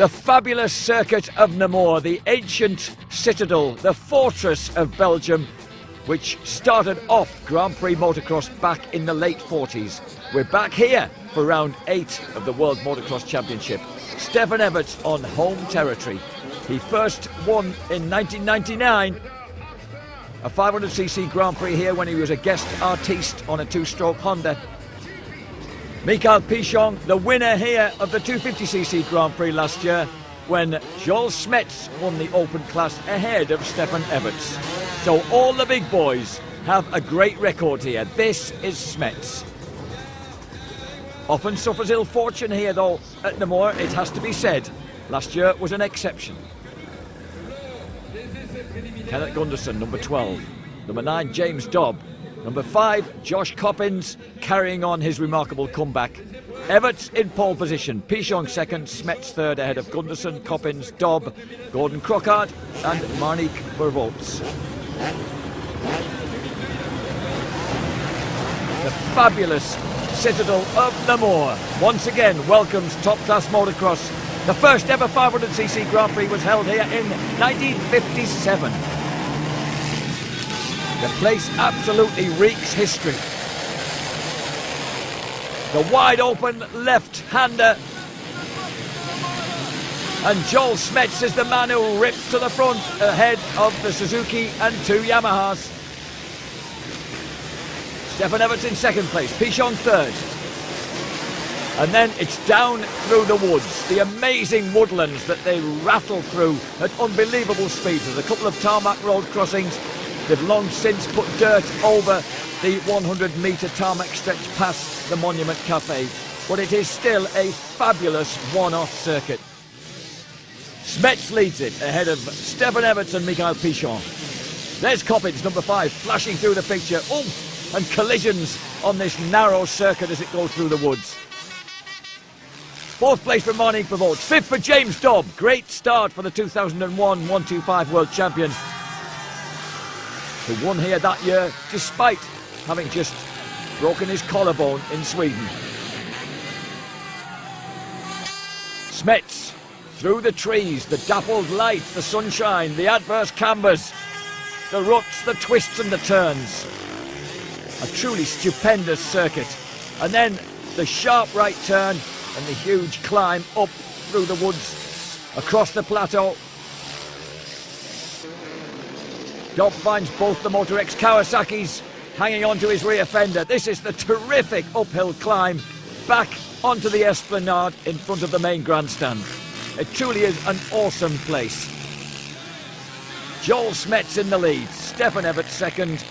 The fabulous circuit of Namur, the ancient citadel, the fortress of Belgium, which started off Grand Prix motocross back in the late 40s. We're back here for round 8 of the World Motocross Championship. Stefan Everts on home territory. He first won in 1999, a 500cc Grand Prix here when he was a guest artiste on a 2-stroke Honda. Michael Pichon, the winner here of the 250cc Grand Prix last year, when Joel Smets won the open class ahead of Stefan Everts. So all the big boys have a great record here. This is Smets. Often suffers ill fortune here though at Namur, it has to be said. Last year was an exception. Kenneth Gunderson, number 12. Number 9, James Dobb. Number 5, Josh Coppins, carrying on his remarkable comeback. Everts in pole position, Pichon second, Smets third ahead of Gunderson, Coppins, Dobb, Gordon Crockard and Marnik Bervoets. The fabulous citadel of Namur once again welcomes top-class motocross. The first ever 500cc Grand Prix was held here in 1957. The place absolutely reeks history. The wide open left-hander. And Joel Smets is the man who rips to the front ahead of the Suzuki and 2 Yamahas. Stefan Everts in second place, Pichon third. And then it's down through the woods, the amazing woodlands that they rattle through at unbelievable speeds. There's a couple of tarmac road crossings. They've long since put dirt over the 100-metre tarmac stretch past the Monument Cafe, but it is still a fabulous one-off circuit. Smets leads it ahead of Stefan Everts and Michael Pichon. There's Coppins, number 5, flashing through the picture. Oomph! And collisions on this narrow circuit as it goes through the woods. 4th place for Marnik Bervoets. 5th for James Dobb. Great start for the 2001 125 world champion, who won here that year despite having just broken his collarbone in Sweden. Smets through the trees, the dappled light, the sunshine, the adverse cambers, the ruts, the twists and the turns. A truly stupendous circuit. And then the sharp right turn and the huge climb up through the woods, across the plateau. Dobb finds both the Motor X Kawasaki's hanging onto his rear fender. This is the terrific uphill climb back onto the esplanade in front of the main grandstand. It truly is an awesome place. Joel Smets in the lead, Stefan Everts second.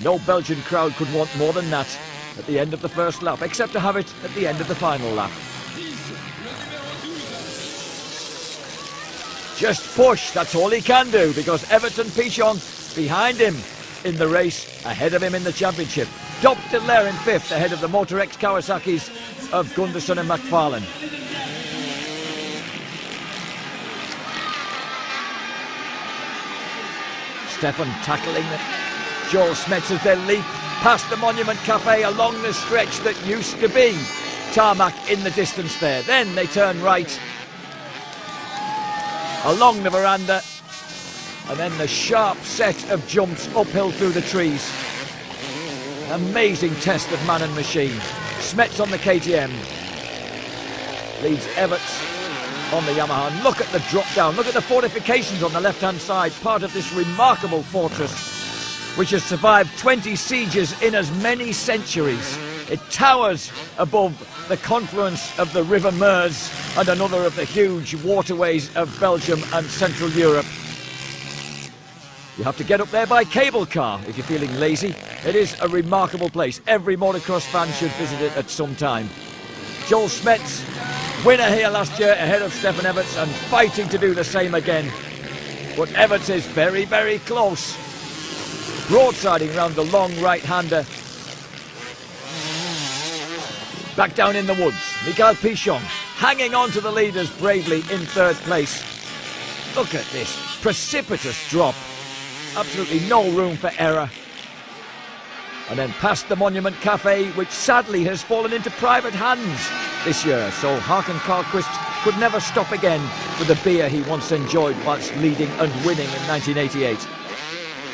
No Belgian crowd could want more than that at the end of the first lap, except to have it at the end of the final lap. Just push, that's all he can do, because Everts and Pichon behind him in the race, ahead of him in the championship. Dobb still there in 5th, ahead of the Motor X Kawasaki's of Gunderson and McFarlane. Stefan tackling Joel Smets as they leap past the Monument Cafe along the stretch that used to be tarmac in the distance there. Then they turn right along the veranda, and then the sharp set of jumps uphill through the trees. Amazing test of man and machine. Smets on the KTM leads Everts on the Yamaha. And look at the drop down, look at the fortifications on the left hand side, part of this remarkable fortress which has survived 20 sieges in as many centuries. It towers above the confluence of the River Meuse and another of the huge waterways of Belgium and Central Europe. You have to get up there by cable car if you're feeling lazy. It is a remarkable place. Every motocross fan should visit it at some time. Joel Smets, winner here last year ahead of Stefan Everts and fighting to do the same again. But Everts is very, very close. Broadsiding round the long right-hander. Back down in the woods, Michael Pichon hanging on to the leaders bravely in 3rd place. Look at this precipitous drop. Absolutely no room for error. And then past the Monument Cafe, which sadly has fallen into private hands this year. So Håkan Karlqvist could never stop again for the beer he once enjoyed whilst leading and winning in 1988.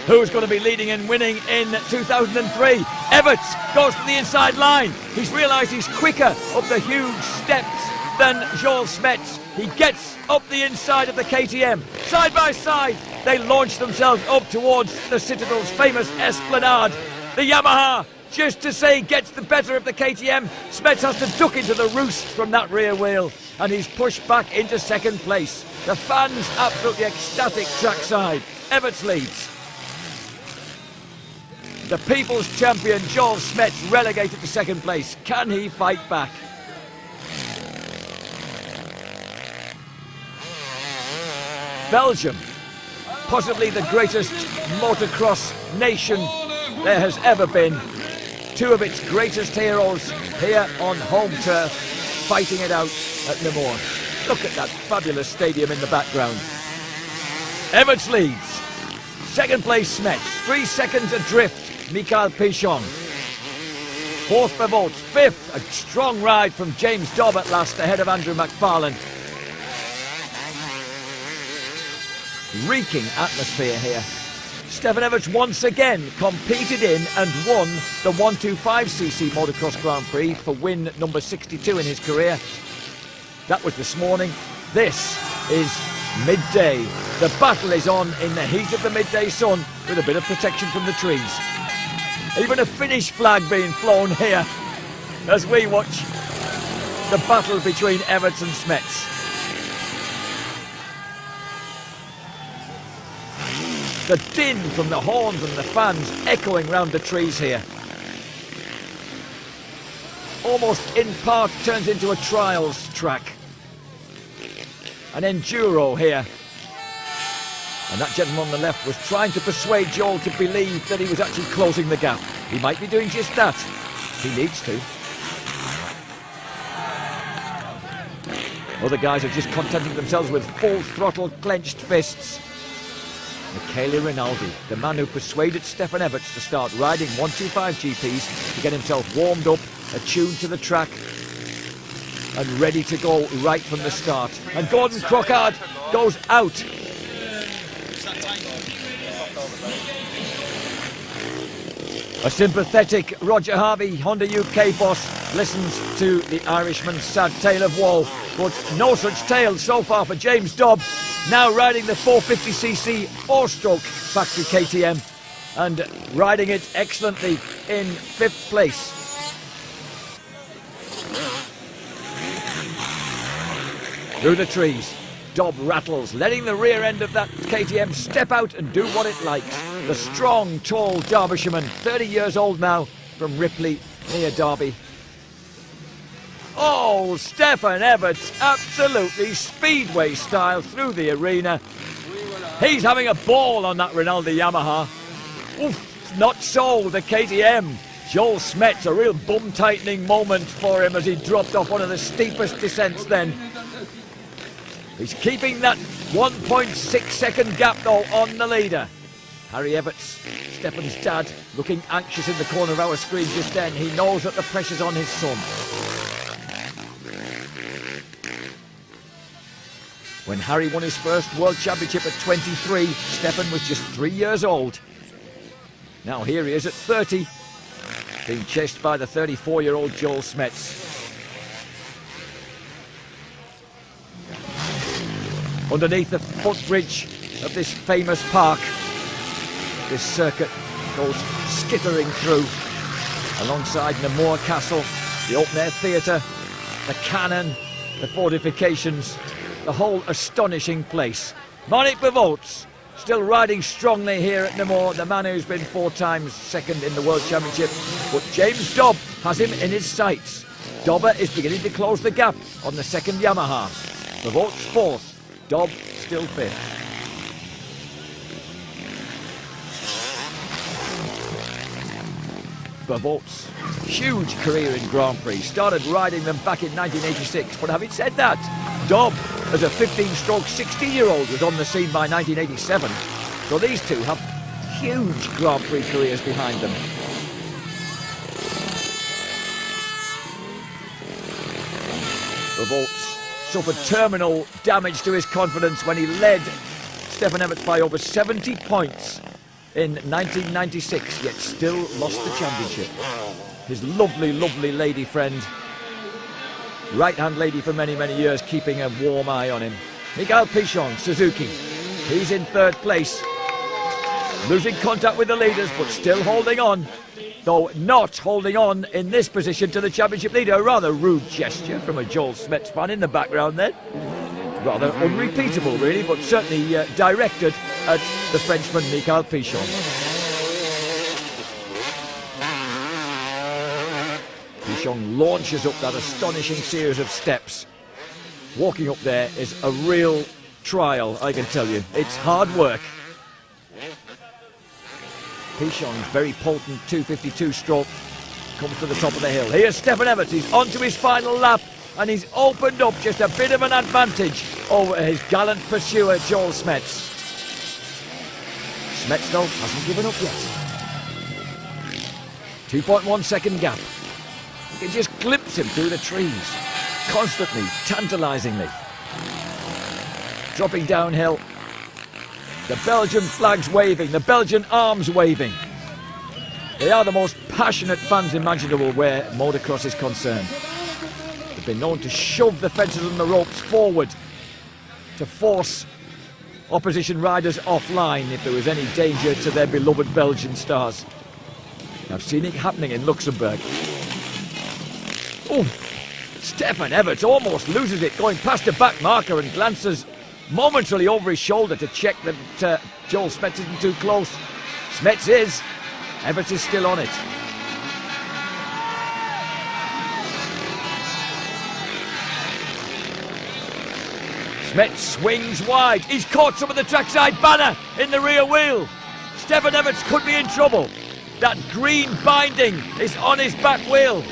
Who's going to be leading and winning in 2003? Everts goes to the inside line. He's realised he's quicker up the huge steps than Joel Smets. He gets up the inside of the KTM. Side by side, they launch themselves up towards the Citadel's famous esplanade. The Yamaha, just to say, gets the better of the KTM. Smets has to duck into the roost from that rear wheel, and he's pushed back into second place. The fans absolutely ecstatic trackside. Everts leads. The People's Champion, Joel Smets, relegated to second place. Can he fight back? Belgium, possibly the greatest motocross nation there has ever been. Two of its greatest heroes here on home turf, fighting it out at Namur. Look at that fabulous stadium in the background. Everts leads. Second place Smets, 3 seconds adrift, Mikael Pichon. Fourth Bevolt, fifth, a strong ride from James Dobb at last ahead of Andrew McFarlane. Reeking atmosphere here. Stefan Everts once again competed in and won the 125cc Motocross Grand Prix for win number 62 in his career. That was this morning. This is midday. The battle is on in the heat of the midday sun with a bit of protection from the trees. Even a Finnish flag being flown here as we watch the battle between Everts and Smets. The din from the horns and the fans echoing round the trees here. Almost in part turns into a trials track. An enduro here. And that gentleman on the left was trying to persuade Joel to believe that he was actually closing the gap. He might be doing just that. He needs to. Other guys are just contenting themselves with full throttle clenched fists. Michele Rinaldi, the man who persuaded Stefan Everts to start riding 125 GPs to get himself warmed up, attuned to the track and ready to go right from the start. And Gordon Crockard goes out. A sympathetic Roger Harvey, Honda UK boss, listens to the Irishman's sad tale of woe, but no such tale so far for James Dobb, now riding the 450cc 4-stroke factory KTM and riding it excellently in 5th place. Through the trees, Dobb rattles, letting the rear end of that KTM step out and do what it likes. The strong, tall Derbyshireman, 30 years old now, from Ripley, near Derby. Oh, Stefan Everts, absolutely speedway style through the arena. He's having a ball on that Rinaldi Yamaha. Oof, not so, the KTM. Joel Smets, a real bum-tightening moment for him as he dropped off one of the steepest descents then. He's keeping that 1.6 second gap though on the leader. Harry Everts, Stefan's dad, looking anxious in the corner of our screen just then. He knows that the pressure's on his son. When Harry won his first World Championship at 23, Stefan was just 3 years old. Now here he is at 30, being chased by the 34-year-old Joel Smets. Underneath the footbridge of this famous park, this circuit goes skittering through, alongside Namur Castle, the open-air theatre, the cannon, the fortifications, the whole astonishing place. Monique Bevolts still riding strongly here at Namur, the man who's been 4 times second in the World Championship, but James Dobb has him in his sights. Dobber is beginning to close the gap on the second Yamaha. Bevolts 4th, Dobb still 5th. Bevolts, huge career in Grand Prix, started riding them back in 1986, but having said that, Dobb, as a 15-stroke 16-year-old, was on the scene by 1987, so these two have huge Grand Prix careers behind them. Bevolts suffered terminal damage to his confidence when he led Stefan Everts by over 70 points in 1996, yet still lost the championship. His lovely, lovely lady friend, right-hand lady for many, many years, keeping a warm eye on him. Mikael Pichon, Suzuki. He's in third place, losing contact with the leaders, but still holding on. Though not holding on in this position to the championship leader. A rather rude gesture from a Joel Smets fan in the background then. Rather unrepeatable, really, but certainly directed at the Frenchman Mikael Pichon. Pichon launches up that astonishing series of steps. Walking up there is a real trial, I can tell you. It's hard work. Pichon's very potent 252 stroke comes to the top of the hill. Here's Stefan Everts. He's onto his final lap, and he's opened up just a bit of an advantage over his gallant pursuer, Joel Smets. Smets, though, hasn't given up yet. 2.1 second gap. You can just glimpse him through the trees, constantly, tantalisingly. Dropping downhill. The Belgian flags waving, the Belgian arms waving. They are the most passionate fans imaginable where motocross is concerned. They've been known to shove the fences and the ropes forward to force opposition riders offline if there was any danger to their beloved Belgian stars. I've seen it happening in Luxembourg. Oh, Stefan Everts almost loses it, going past the back marker and glances momentarily over his shoulder to check that Joel Smets isn't too close. Smets is. Everts is still on it. Smets swings wide. He's caught some of the trackside banner in the rear wheel. Stefan Everts could be in trouble. That green binding is on his back wheel.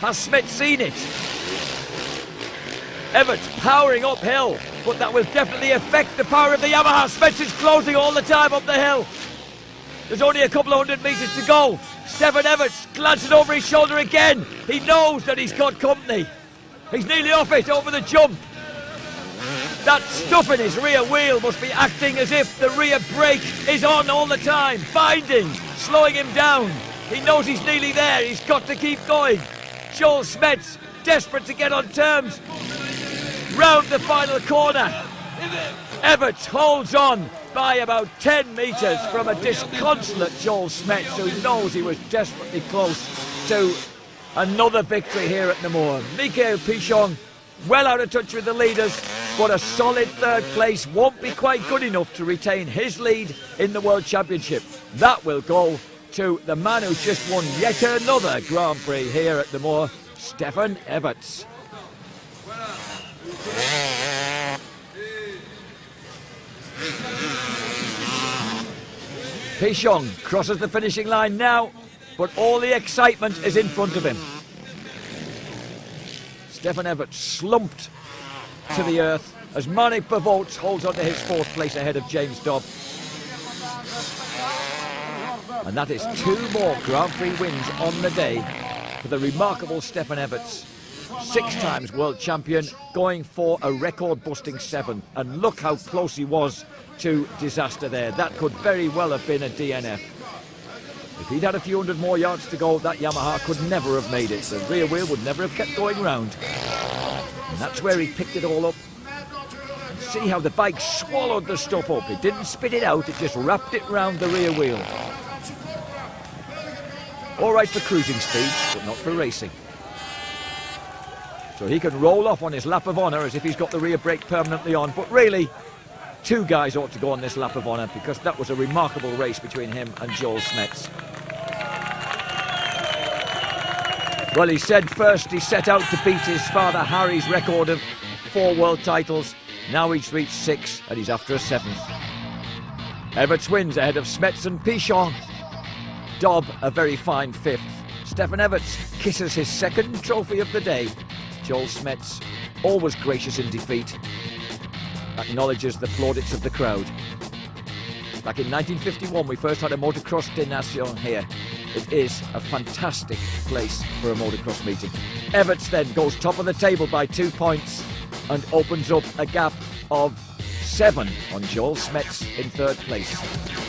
Has Smets seen it? Everts powering uphill, but that will definitely affect the power of the Yamaha. Smets is closing all the time up the hill. There's only a couple of hundred metres to go. Stefan Everts glancing over his shoulder again. He knows that he's got company. He's nearly off it over the jump. That stuff in his rear wheel must be acting as if the rear brake is on all the time, binding, slowing him down. He knows he's nearly there. He's got to keep going. Joel Smets, desperate to get on terms. Round the final corner. Everts holds on by about 10 metres from a disconsolate Joel Smets, who knows he was desperately close to another victory here at Namur. Mikael Pichon well out of touch with the leaders, but a solid third place won't be quite good enough to retain his lead in the World Championship. That will go to the man who just won yet another Grand Prix here at Namur, Stefan Everts. Pichon crosses the finishing line now, but all the excitement is in front of him. Stefan Everts slumped to the earth as Marnik Pavots holds on to his fourth place ahead of James Dobb. And that is 2 more Grand Prix wins on the day for the remarkable Stefan Everts. 6 times world champion, going for a record-busting 7th. And look how close he was to disaster there. That could very well have been a DNF. If he'd had a few hundred more yards to go, that Yamaha could never have made it. The rear wheel would never have kept going round. And that's where he picked it all up. And see how the bike swallowed the stuff up. It didn't spit it out, it just wrapped it round the rear wheel. All right for cruising speed, but not for racing. So he can roll off on his lap of honour as if he's got the rear brake permanently on. But really, 2 guys ought to go on this lap of honour, because that was a remarkable race between him and Joel Smets. Well, he said first he set out to beat his father Harry's record of 4 world titles. Now he's reached 6 and he's after a 7th. Everts wins ahead of Smets and Pichon. Dobb a very fine 5th. Stefan Everts kisses his 2nd trophy of the day. Joel Smets, always gracious in defeat, acknowledges the plaudits of the crowd. Back in 1951 we first had a Motocross des Nations here. It is a fantastic place for a motocross meeting. Everts then goes top of the table by 2 points. and opens up a gap of 7 on Joel Smets in third place.